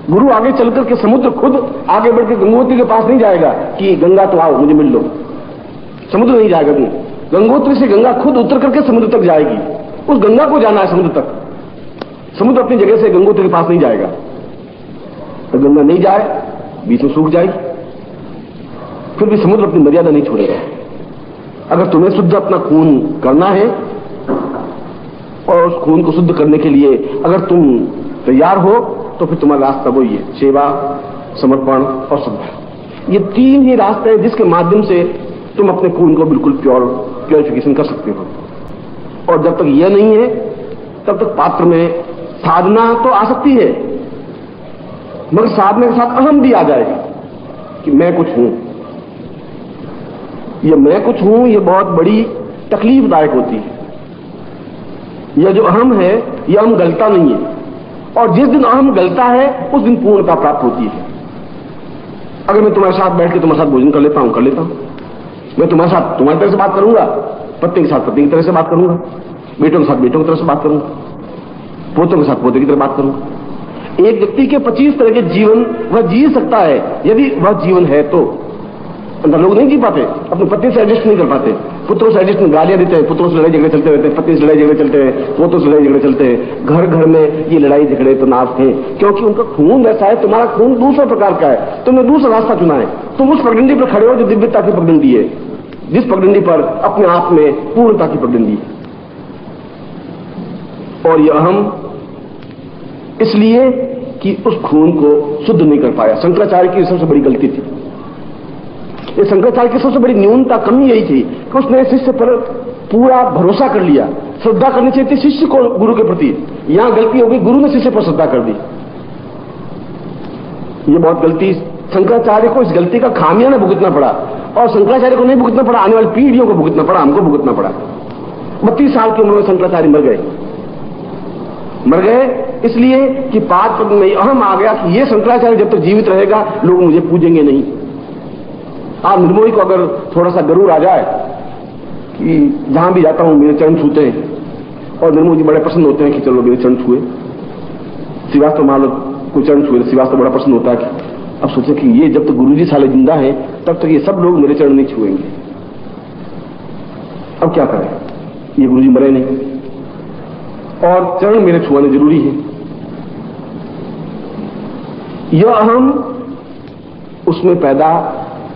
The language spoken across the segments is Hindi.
गुरु आगे चल करके समुद्र खुद आगे बढ़ के गंगोत्री के पास नहीं जाएगा कि गंगा तो आओ मुझे मिल लो, समुद्र नहीं जाएगा। गंगोत्री से गंगा खुद उतर करके समुद्र तक जाएगी, उस गंगा को जाना है समुद्र तक। समुद्र अपनी जगह से गंगोत्री के पास नहीं जाएगा, तो गंगा नहीं जाए बीच में सूख जाएगी, फिर भी समुद्र अपनी मर्यादा नहीं छोड़ेगा। अगर तुम्हें शुद्ध अपना खून करना है और उस खून को शुद्ध करने के लिए अगर तुम तैयार हो तो फिर तुम्हारा रास्ता वही है, सेवा, समर्पण और श्रद्धा। ये तीन ही रास्ते हैं जिसके माध्यम से तुम अपने खून को बिल्कुल प्योरिफिकेशन कर सकते हो। और जब तक यह नहीं है तब तक पात्र में साधना तो आ सकती है, मगर साधना के साथ अहम भी आ जाएगा कि मैं कुछ हूं। ये मैं कुछ हूं ये बहुत बड़ी तकलीफदायक होती है। यह जो अहम है यह अहम गलता नहीं है, और जिस दिन अहम गलता है उस दिन पूर्णता प्राप्त होती है। अगर मैं तुम्हारे साथ बैठ के तुम्हारे साथ भोजन कर लेता हूं, मैं तुम्हारे साथ तुम्हारी तरह से बात करूंगा, पत्नी के साथ पत्नी की तरह से बात करूंगा, बेटों के साथ बेटों की तरह से बात करूंगा, पोतों के साथ पोते की तरह बात करूंगा। एक व्यक्ति के 25 तरह के जीवन वह जी सकता है यदि वह जीवन है तो। अंदर लोग नहीं जी पाते, अपनी पत्नी से एडजस्ट नहीं कर पाते, पुत्रों से एडजस्ट, गालियां देते हैं, पुत्रों से लड़ाई झगड़े चलते रहते हैं, पत्नी से लड़ाई झगड़े चलते हैं, पोतों से लड़ाई झगड़े चलते हैं। घर घर में ये लड़ाई झगड़े तो नाश हैं, क्योंकि उनका खून वैसा है, तुम्हारा खून दूसरे प्रकार का है, तुमने दूसरा रास्ता चुना है। तुम उस पगडंडी पर खड़े हो जो दिव्यता की पगडंडी है, जिस पगडंडी पर अपने आप में पूर्णता की पगडंडी है। और यह अहम इसलिए कि उस खून को शुद्ध नहीं कर पाया। शंकराचार्य की सबसे बड़ी गलती थी, ये शंकराचार्य की सबसे बड़ी न्यूनता कमी यही थी कि उसने शिष्य पर पूरा भरोसा कर लिया। श्रद्धा करनी चाहिए थी शिष्य को गुरु के प्रति, यहां गलती हो गई, गुरु ने शिष्य पर श्रद्धा कर दी। ये बहुत गलती, शंकराचार्य को इस गलती का खामियां भुगतना पड़ा, और शंकराचार्य को नहीं भुगतना पड़ा, आने वाली पीढ़ियों को भुगतना पड़ा, हमको भुगतना पड़ा। 32 साल की उम्र में शंकराचार्य मर गए इसलिए कि पाद पद में अहम आ गया कि ये शंकराचार्य जब तक जीवित रहेगा लोग मुझे पूजेंगे नहीं। आप निर्मोही को अगर थोड़ा सा गरूर आ जाए कि जहां भी जाता हूं मेरे चरण छूते हैं, और निर्मोही जी बड़े प्रसन्न होते हैं कि चलो मेरे चरण छुए, श्रीवास्तव मान लो कोई चरण छुए, श्रीवास्तव बड़ा प्रसन्न होता है कि अब सोचे कि ये जब तक गुरुजी साले जिंदा है तब तक ये सब लोग मेरे चरण नहीं छुएंगे, अब क्या करें, ये गुरुजी मरे नहीं और चरण मेरे छुआने जरूरी है। यह अहम उसमें पैदा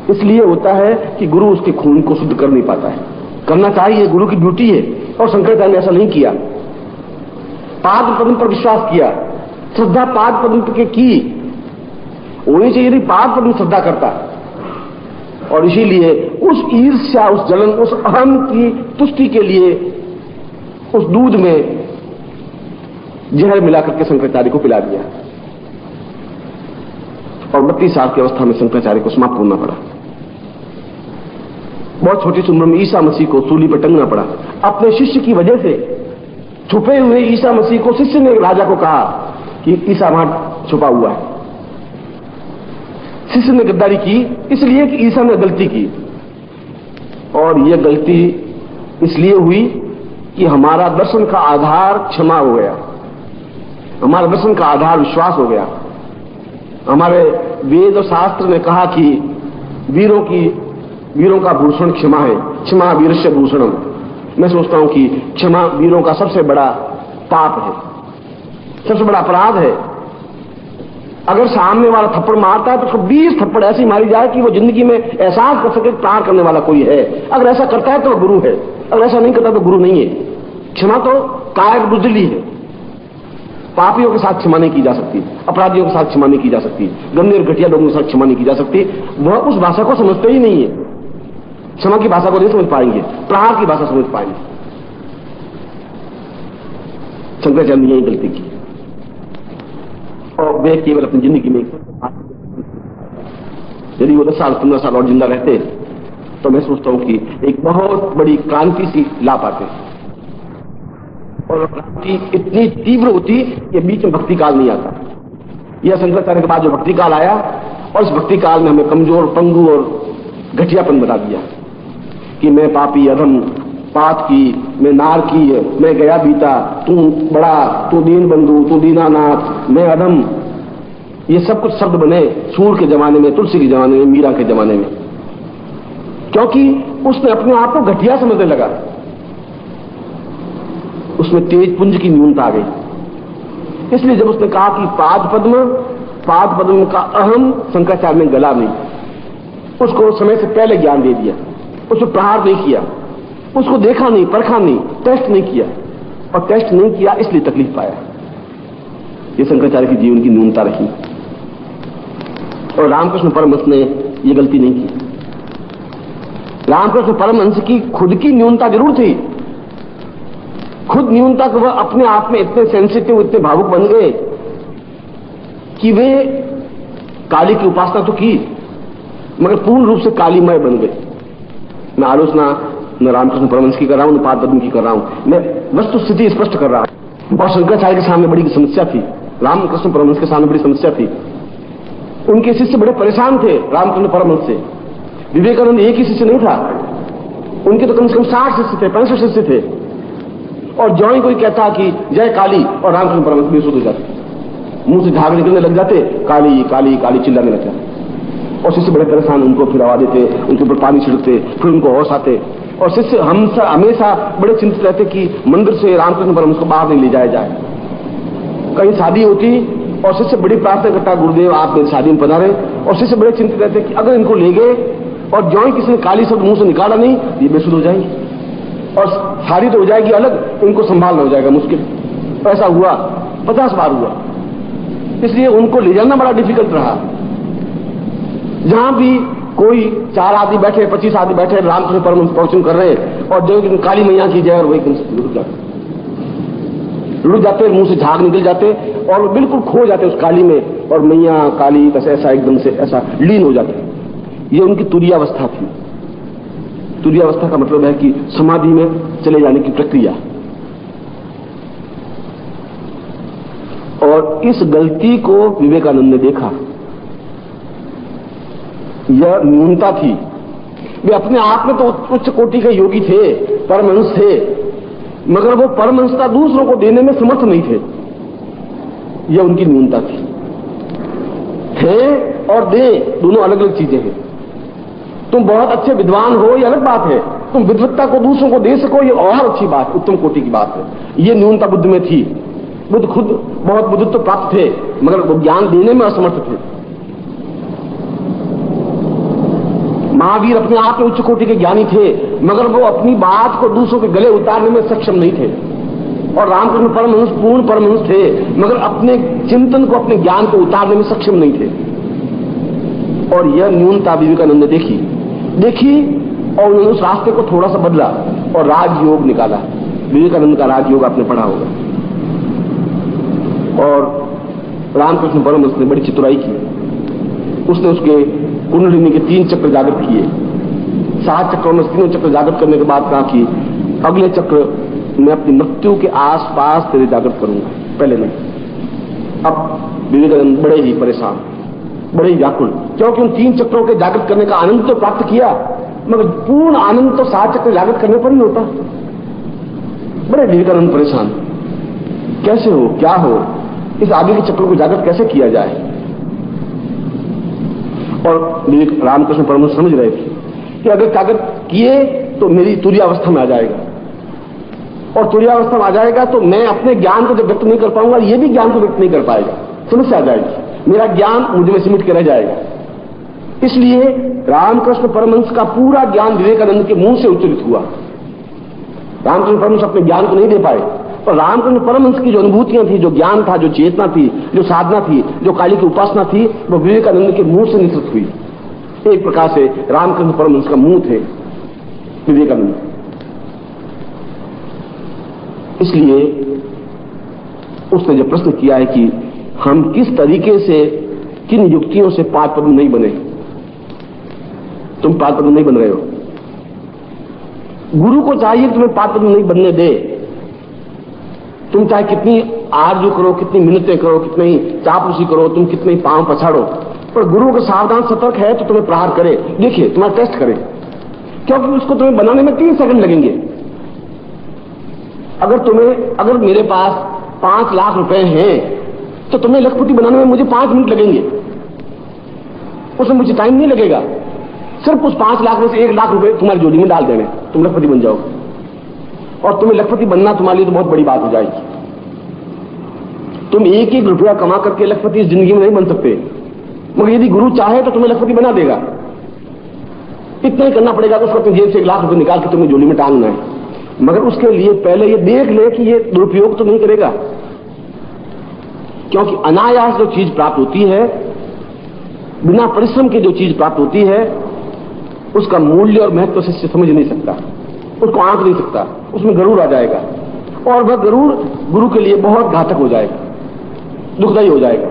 इसलिए होता है कि गुरु उसके खून को शुद्ध कर नहीं पाता है। करना चाहिए, गुरु की ड्यूटी है, और शंकराचार्य ने ऐसा नहीं किया। पाद पद्म पर विश्वास किया, श्रद्धा पाद पद्म के की होनी चाहिए यदि पाद पद्म श्रद्धा करता, और इसीलिए उस ईर्ष्या, उस जलन, उस अहम की तुष्टि के लिए उस दूध में जहर मिलाकर के शंकराचार्य को पिला दिया, और 32 साल की अवस्था में शंकराचार्य को समाप्त होना पड़ा। बहुत छोटी सी उम्र में ईसा मसीह को सूली पर टंगना पड़ा। अपने शिष्य की वजह से छुपे हुए ईसा मसीह को शिष्य ने राजा को कहा कि ईसा वहां छुपा हुआ है। शिष्य ने गद्दारी की इसलिए कि ईसा ने गलती की, और यह गलती इसलिए हुई कि हमारा दर्शन का आधार क्षमा हो गया, हमारा दर्शन का आधार विश्वास हो गया। हमारे वेद और शास्त्र ने कहा कि वीरों का भूषण क्षमा है, क्षमा वीरस्य भूषणम। मैं सोचता हूं कि क्षमा वीरों का सबसे बड़ा पाप है, सबसे बड़ा अपराध है। अगर सामने वाला थप्पड़ मारता है तो उसको 20 थप्पड़ ऐसी मारी जाए कि वो जिंदगी में एहसास कर सके प्राण करने वाला कोई है। अगर ऐसा करता है तो गुरु है, अगर ऐसा नहीं करता तो गुरु नहीं है। क्षमा तो कायक बुजली है, पापियों के साथ क्षमा नहीं की जा सकती, अपराधियों के साथ क्षमा नहीं की जा सकती, गंदे और घटिया लोगों के साथ क्षमा नहीं की जा सकती। वह उस भाषा को समझते ही नहीं है, क्षमा की भाषा को नहीं समझ पाएंगे, प्रहार की भाषा समझ पाएंगे। शंकराचार्य ने यही गलती की, और वे केवल अपनी जिंदगी में यदि वो 10 साल 15 साल और जिंदा रहते तो मैं सोचता हूं कि एक बहुत बड़ी क्रांति सी ला पाते, और क्रांति इतनी तीव्र होती कि बीच में भक्ति काल नहीं आता। यह शंकराचार्य के बाद जो भक्ति काल आया, और इस भक्ति काल में हमें कमजोर, पंगु और घटियापन बता दिया कि मैं पापी, अधम, पात की, मैं नार की, मैं गया बीता, तू बड़ा, तू दीन बंधु, तू दीनानाथ, मैं अधम। ये सब कुछ शब्द बने सूर के जमाने में, तुलसी के जमाने में, मीरा के जमाने में, क्योंकि उसने अपने आप को घटिया समझने लगा। उसमें तेज पुंज की न्यूनता आ गई। इसलिए जब उसने कहा कि पाद पद्म का अहम शंकराचार्य ने गला नहीं, उसको समय से पहले ज्ञान दे दिया, उसको प्रहार नहीं किया, उसको देखा नहीं, परखा नहीं, टेस्ट नहीं किया, और टेस्ट नहीं किया इसलिए तकलीफ पाया। ये शंकराचार्य की जीवन की न्यूनता रही, और रामकृष्ण परमहंस ने यह गलती नहीं की। रामकृष्ण परमहंस की खुद की न्यूनता जरूर थी, खुद न्यूनता कि वह अपने आप में इतने सेंसिटिव, इतने भावुक बन गए कि वे काली की उपासना तो की मगर पूर्ण रूप से कालीमय बन गए। मैं आलोचना न रामकृष्ण परमहंस की कर रहा हूं, न पाद पद्म की कर रहा हूं, मैं वस्तु स्थिति स्पष्ट कर रहा हूं। और शंकराचार्य के सामने बड़ी समस्या थी, रामकृष्ण परमहंस के सामने बड़ी समस्या थी। उनके शिष्य बड़े परेशान थे रामकृष्ण परमहंस से। विवेकानंद एक ही शिष्य नहीं था, उनके तो कम से कम 60 शिष्य थे, 65 शिष्य थे। और जो ही कोई कहता कि जय काली, और रामकृष्ण परमहंस बेसुध हो जाते, मुंह से झाग निकलने लग जाते, काली काली काली चिल्लाने लग जाते। और शिष्य बड़े परेशान, उनको फिर आवा देते, उनके ऊपर पानी छिड़कते, फिर उनको होश आते। और शिष्य हम हमेशा बड़े चिंतित रहते कि मंदिर से रामकृष्ण परमहंस को बाहर नहीं ले जाया जाए। कहीं शादी होती और शिष्य बड़ी प्रार्थना करता, गुरुदेव आप मेरी शादी में पधारे, और शिष्य बड़े चिंतित रहते कि अगर इनको ले गए और जो ही किसी ने काली शब्द मुंह से निकाला नहीं, ये बेसुध हो जाएंगे और शादी तो हो जाएगी अलग, इनको संभालना हो जाएगा मुश्किल। ऐसा हुआ, 50 बार हुआ। इसलिए उनको ले जाना बड़ा डिफिकल्ट रहा। जहां भी कोई 4 आदमी बैठे, 25 आदमी बैठे, रामकृष्ण परमहंस प्रवचन कर रहे हैं और जो काली मैया की जय, और वही रुक जाते, मुंह से झाग निकल जाते और वो बिल्कुल खो जाते उस काली में, और मैया काली बस ऐसा एकदम से ऐसा लीन हो जाते। ये उनकी तुरीयावस्था थी। तुरीयावस्था का मतलब है कि समाधि में चले जाने की प्रक्रिया। और इस गलती को विवेकानंद ने देखा, यह न्यूनता थी। वे अपने आप में तो उच्च कोटि के योगी थे, परमहंस थे, मगर वो परमहंसता दूसरों को देने में समर्थ नहीं थे। यह उनकी न्यूनता थी। थे और दे दोनों अलग अलग चीजें हैं। तुम बहुत अच्छे विद्वान हो, यह अलग बात है, तुम विद्वत्ता को दूसरों को दे सको, यह और अच्छी बात, उत्तम कोटि की बात है। यह न्यूनता बुद्ध में थी। बुद्ध खुद बहुत बुद्धत्व प्राप्त थे, मगर वो ज्ञान देने में असमर्थ थे। महावीर अपने आप में उच्च कोटि के ज्ञानी थे, मगर वो अपनी बात को दूसरों के गले उतारने में सक्षम नहीं थे। और रामकृष्ण परमहंस पूर्ण परमहंस थे, मगर अपने चिंतन को, अपने ज्ञान को उतारने में सक्षम नहीं थे। और यह न्यूनता विवेकानंद ने देखी और उन्होंने उस रास्ते को थोड़ा सा बदला और राजयोग निकाला। विवेकानंद का राजयोग आपने पढ़ा होगा। और रामकृष्ण परमहंस ने बड़ी चतुराई की। उसने उसके कुंडलिनी के 3 चक्र जागृत किए। 7 चक्रों में 3 चक्र जागृत करने के बाद कहा कि अगले चक्र मैं अपनी मृत्यु के आसपास तेरे जागृत करूंगा, पहले नहीं। अब विवेकानंद बड़े ही परेशान, बड़े ही व्याकुल, क्योंकि उन 3 चक्रों के जागृत करने का आनंद तो प्राप्त किया, मगर पूर्ण आनंद तो 7 चक्र जागृत करने पर ही होता। बड़े विवेकानंद परेशान, कैसे हो, क्या हो, इस आगे के चक्रों को जागृत कैसे किया जाए। और रामकृष्ण परमहंस समझ रहे थे कि अगर जागृत किए तो मेरी तुरीयावस्था में आ जाएगा, और तुरीयावस्था में आ जाएगा तो मैं अपने ज्ञान को जब व्यक्त नहीं कर पाऊंगा, ये भी ज्ञान को व्यक्त नहीं कर पाएगा, समस्या आ जाएगी, मेरा ज्ञान मुझे में सिमट के रह जाएगा। इसलिए रामकृष्ण परमहंस का पूरा ज्ञान विवेकानंद के मुंह से उच्चरित हुआ। रामकृष्ण परमहंस अपने ज्ञान को नहीं दे पाए, और रामकृष्ण परमहंस की जो अनुभूतियां थी, जो ज्ञान था, जो चेतना थी, जो साधना थी, जो काली की उपासना थी, वो विवेकानंद के मुंह से निश्चित हुई। एक प्रकार से रामकृष्ण परमहंस का मुंह थे विवेकानंद। इसलिए उसने जो प्रश्न किया है कि हम किस तरीके से, किन युक्तियों से पाद पद्म नहीं बने। तुम पाद पद्म नहीं बन रहे हो। गुरु को चाहिए कि तुम्हें पाद पद्म नहीं बनने दे। तुम चाहे कितनी आरजू करो, कितनी मिन्नतें करो, कितनी चापलूसी करो, तुम कितने पांव पछाड़ो, पर गुरु को सावधान सतर्क है तो तुम्हें प्रहार करे। देखिए, तुम्हारा टेस्ट करे, क्योंकि उसको तुम्हें बनाने में 3 सेकंड लगेंगे। अगर मेरे पास 5 लाख रुपए हैं तो तुम्हें लखपति बनाने में मुझे 5 मिनट लगेंगे, उसमें मुझे टाइम नहीं लगेगा। सिर्फ उस 5 लाख में से 1 लाख रुपए तुम्हारी जोड़ी में डाल देने, तुम लखपति बन जाओगे। और तुम्हें लखपति बनना तुम्हारे लिए तो बहुत बड़ी बात हो जाएगी। तुम 1-1 रुपया कमा करके लखपति इस जिंदगी में नहीं बन सकते, मगर यदि गुरु चाहे तो तुम्हें लखपति बना देगा। इतना ही करना पड़ेगा कि उसको अपनी जेब से 1 लाख रुपए निकाल के तुम्हें जोड़ी में टांगना है। मगर उसके लिए पहले ये देख ले कि ये दुरुपयोग तो नहीं करेगा, क्योंकि अनायास जो चीज प्राप्त होती है, बिना परिश्रम के जो चीज प्राप्त होती है, उसका मूल्य और महत्व शिष्य समझ नहीं सकता, उसको आंक नहीं सकता, उसमें गरूर आ जाएगा और वह गरूर गुरु के लिए बहुत घातक हो जाएगा, दुखदायी हो जाएगा।